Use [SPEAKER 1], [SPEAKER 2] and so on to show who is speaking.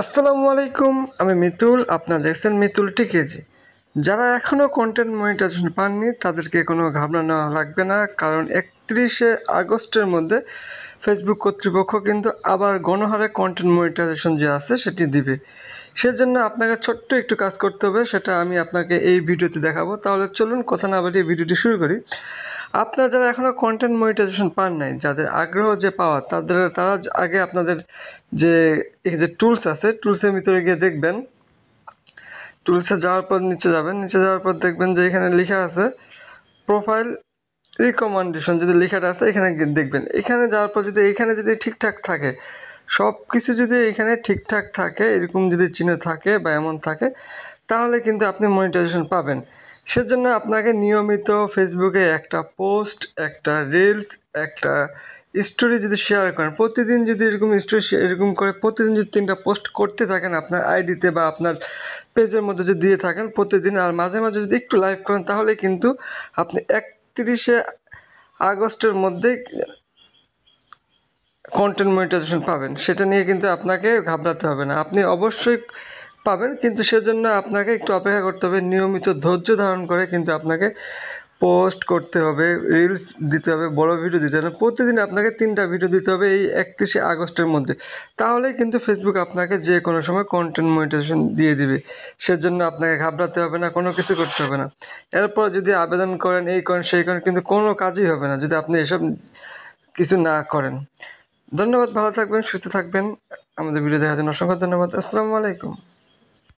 [SPEAKER 1] আসসালামু আলাইকুম, আমি মিতুল। আপনারা দেখছেন মিতুল টিকেজি। যারা এখনও কন্টেন্ট মনিটাইজেশন পাননি তাদেরকে কোনো ঘাবড়ানো লাগবে না, কারণ 31শে আগস্টের মধ্যে ফেসবুক কর্তৃপক্ষ কিন্তু আবার গণহারে কন্টেন্ট মনিটাইজেশন যে আছে সেটি দিবে। সেজন্য আপনাকে ছোট্ট একটু কাজ করতে হবে, সেটা আমি আপনাকে এই ভিডিওতে দেখাবো। তাহলে চলুন কথা না বাড়িয়ে ভিডিওটি শুরু করি। আপনারা যারা এখনও কন্টেন্ট মনিটাইজেশন পান নাই, যাদের আগ্রহ যে পাওয়ার, তারা আগে আপনাদের যে এই যে টুলস আছে, টুলসের ভিতরে গিয়ে দেখবেন। টুলসে যাওয়ার পর নিচে যাবেন, নিচে যাওয়ার পর দেখবেন যে এখানে লেখা আছে প্রোফাইল রিকমেন্ডেশন। যদি লেখাটা আছে এখানে দেখবেন। এখানে যাওয়ার পর যদি এখানে যদি ঠিকঠাক থাকে, সব কিছু যদি এখানে ঠিকঠাক থাকে, এরকম যদি চিহ্ন থাকে বা এমন থাকে, তাহলে কিন্তু আপনি মনিটাইজেশন পাবেন। সেজন্য আপনাকে নিয়মিত ফেসবুকে একটা পোস্ট, একটা রিলস, একটা স্টোরি যদি শেয়ার করেন, প্রতিদিন যদি এরকম স্টোরি এরকম করে প্রতিদিন যদি 3টা পোস্ট করতে থাকেন আপনার আইডিতে বা আপনার পেজের মধ্যে যদি দিয়ে থাকেন প্রতিদিন, আর মাঝে মাঝে যদি একটু লাইভ করেন, তাহলে কিন্তু আপনি 31শে আগস্টের মধ্যেই কন্টেন্ট মনিটাইজেশন পাবেন। সেটা নিয়ে কিন্তু আপনাকে ঘাবড়াতে হবে না, আপনি অবশ্যই পাবেন। কিন্তু সেজন্য আপনাকে একটু অপেক্ষা করতে হবে, নিয়মিত ধৈর্য ধারণ করে কিন্তু আপনাকে পোস্ট করতে হবে, রিলস দিতে হবে, বড় ভিডিও দিতে হবে। প্রতিদিন আপনাকে 3টা ভিডিও দিতে হবে এই 31শে আগস্টের মধ্যে। তাহলেই কিন্তু ফেসবুক আপনাকে যে কোনো সময় কন্টেন্ট মনিটাইজেশন দিয়ে দিবে। সেজন্য আপনাকে ঘাবড়াতে হবে না, কোনো কিছু করতে হবে না। এরপর যদি আবেদন করেন, এই করেন সেই করেন, কিন্তু কোনো কাজই হবে না যদি আপনি এসব কিছু না করেন। ধন্যবাদ, ভালো থাকবেন, সুস্থ থাকবেন। আমাদের ভিডিও দেখার জন্য অসংখ্য ধন্যবাদ। আসসালামু আলাইকুম।